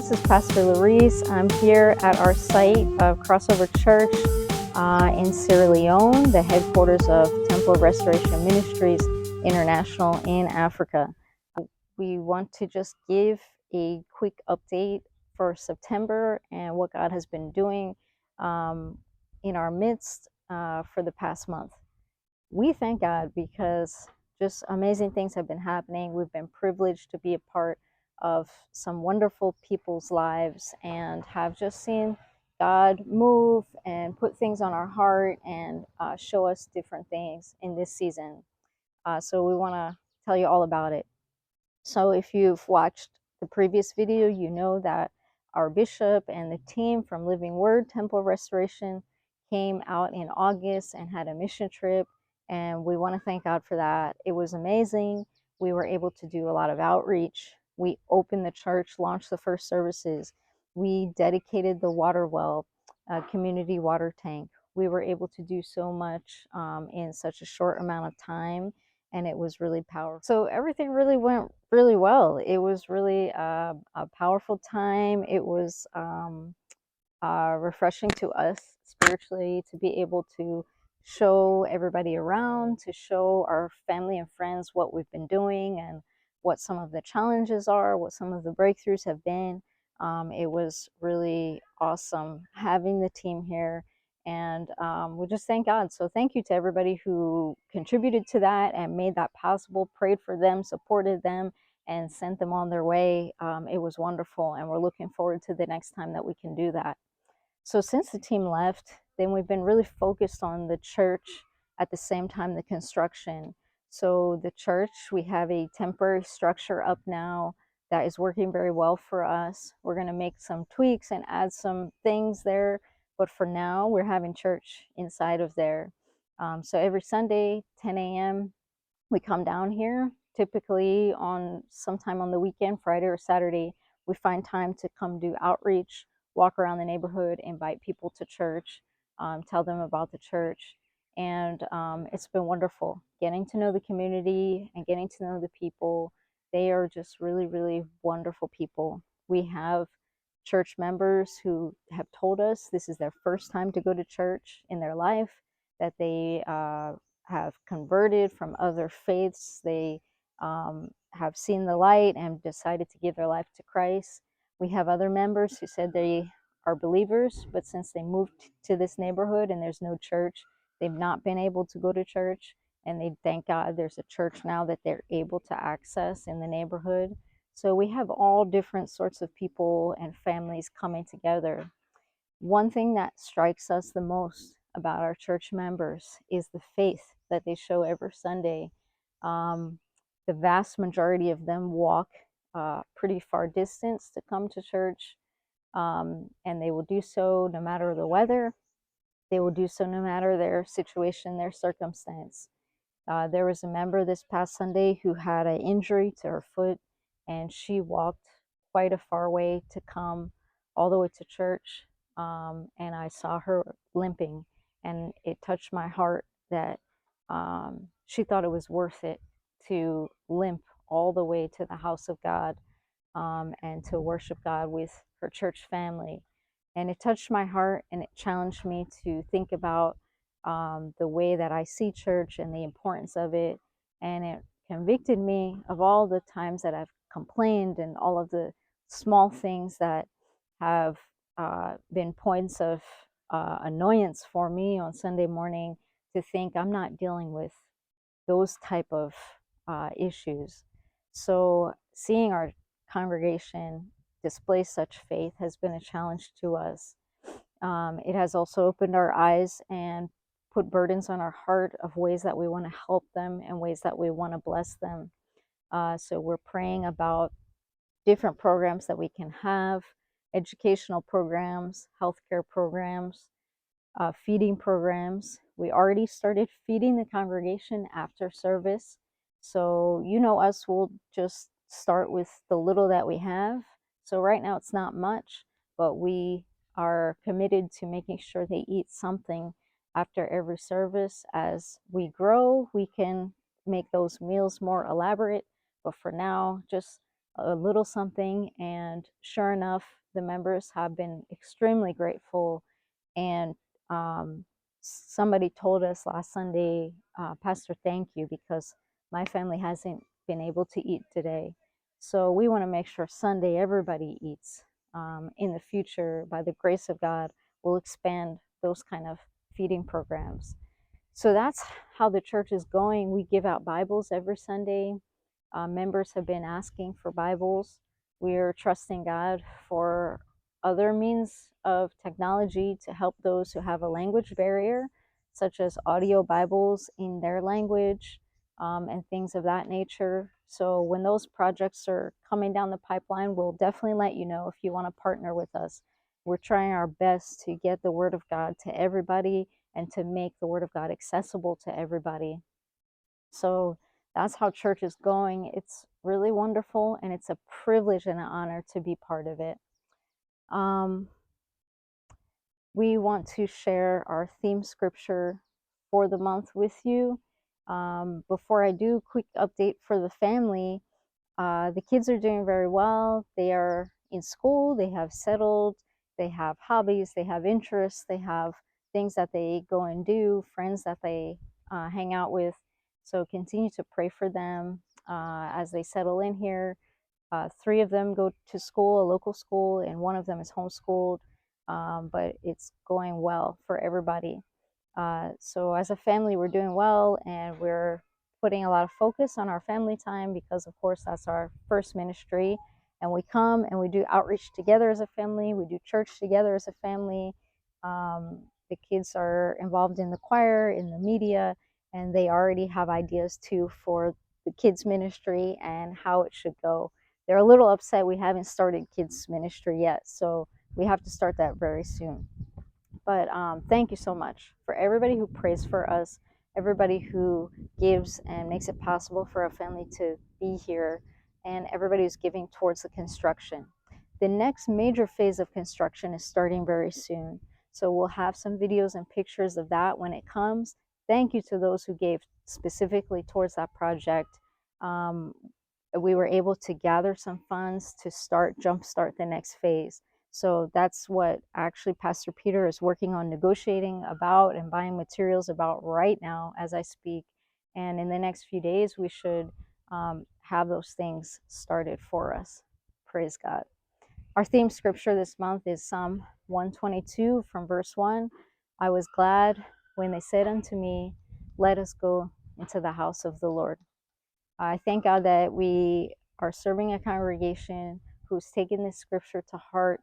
This is Pastor Larice. I'm here at our site of Crossover Church in Sierra Leone, the headquarters of Temple of Restoration Ministries International in Africa. We want to just give a quick update for September and what God has been doing in our midst for the past month. We thank God because just amazing things have been happening. We've been privileged to be a part of some wonderful people's lives and have just seen God move and put things on our heart and show us different things in this season. So we want to tell you all about it. So if you've watched the previous video, you know that our bishop and the team from Living Word Temple Restoration came out in August and had a mission trip, and we want to thank God for that. It was amazing. We were able to do a lot of outreach. We opened the church, launched the first services. We dedicated the water well, community water tank. We were able to do so much in such a short amount of time, and it was really powerful. So everything really went really well. It was really a powerful time. It was refreshing to us spiritually to be able to show everybody around, to show our family and friends what we've been doing and what some of the challenges are, what some of the breakthroughs have been. It was really awesome having the team here, and we just thank God. So thank you to everybody who contributed to that and made that possible, prayed for them, supported them, and sent them on their way. It was wonderful, and we're looking forward to the next time that we can do that. So since the team left, then we've been really focused on the church at the same time the construction. So the church, we have a temporary structure up now that is working very well for us. We're going to make some tweaks and add some things there, but for now we're having church inside of there. So every Sunday, 10 a.m., we come down here. Typically on sometime on the weekend, Friday or Saturday, we find time to come do outreach, walk around the neighborhood, invite people to church, tell them about the church. And it's been wonderful getting to know the community and getting to know the people. They are just really, really wonderful people. We have church members who have told us this is their first time to go to church in their life, that they have converted from other faiths. They have seen the light and decided to give their life to Christ. We have other members who said they are believers, but since they moved to this neighborhood and there's no church, they've not been able to go to church. And they thank God there's a church now that they're able to access in the neighborhood. So we have all different sorts of people and families coming together. One thing that strikes us the most about our church members is the faith that they show every Sunday. The vast majority of them walk pretty far distance to come to church, and they will do so no matter the weather. They will do so no matter their situation, their circumstance. There was a member this past Sunday who had an injury to her foot, and she walked quite a far way to come all the way to church. And I saw her limping, and it touched my heart that she thought it was worth it to limp all the way to the house of God and to worship God with her church family. And it touched my heart, and it challenged me to think about the way that I see church and the importance of it. And it convicted me of all the times that I've complained and all of the small things that have been points of annoyance for me on Sunday morning, to think I'm not dealing with those type of issues. So seeing our congregation display such faith has been a challenge to us. It has also opened our eyes and put burdens on our heart of ways that we want to help them and ways that we want to bless them. So we're praying about different programs that we can have, educational programs, healthcare programs, feeding programs. We already started feeding the congregation after service. So, you know, us will just start with the little that we have. So right now it's not much, but we are committed to making sure they eat something after every service. As we grow, we can make those meals more elaborate. But for now, just a little something. And sure enough, the members have been extremely grateful. And somebody told us last Sunday, Pastor, thank you, because my family hasn't been able to eat today. So we want to make sure Sunday everybody eats. In the future, by the grace of God, we'll expand those kind of feeding programs. So that's how the church is going. We give out Bibles every Sunday. Members have been asking for Bibles. We are trusting God for other means of technology to help those who have a language barrier, such as audio Bibles in their language, and things of that nature. So when those projects are coming down the pipeline, we'll definitely let you know if you want to partner with us. We're trying our best to get the Word of God to everybody and to make the Word of God accessible to everybody. So that's how church is going. It's really wonderful, and it's a privilege and an honor to be part of it. We want to share our theme scripture for the month with you. Before I do, quick update for the family. The kids are doing very well. They are in school, they have settled, they have hobbies, they have interests, they have things that they go and do, friends that they hang out with. So continue to pray for them as they settle in here. 3 of them go to school, a local school, and 1 of them is homeschooled, but it's going well for everybody. So as a family, we're doing well, and we're putting a lot of focus on our family time because, of course, that's our first ministry. And we come and we do outreach together as a family. We do church together as a family. The kids are involved in the choir, in the media, and they already have ideas too for the kids ministry and how it should go. They're a little upset we haven't started kids ministry yet, so we have to start that very soon. But thank you so much for everybody who prays for us, everybody who gives and makes it possible for our family to be here, and everybody who's giving towards the construction. The next major phase of construction is starting very soon. So we'll have some videos and pictures of that when it comes. Thank you to those who gave specifically towards that project. We were able to gather some funds to jumpstart the next phase. So that's what actually Pastor Peter is working on negotiating about and buying materials about right now as I speak. And in the next few days, we should have those things started for us. Praise God. Our theme scripture this month is Psalm 122 from verse 1. I was glad when they said unto me, let us go into the house of the Lord. I thank God that we are serving a congregation who's taken this scripture to heart.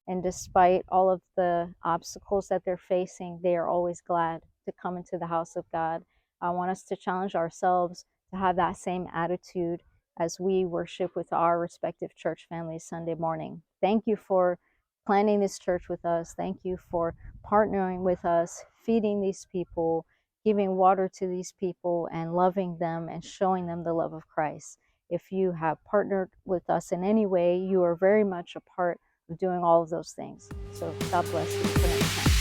And despite all of the obstacles that they're facing, they are always glad to come into the house of God. I want us to challenge ourselves to have that same attitude as we worship with our respective church families Sunday morning. Thank you for planning this church with us. Thank you for partnering with us, feeding these people, giving water to these people, and loving them and showing them the love of Christ. If you have partnered with us in any way, you are very much a part of doing all of those things. So God bless you. For next time.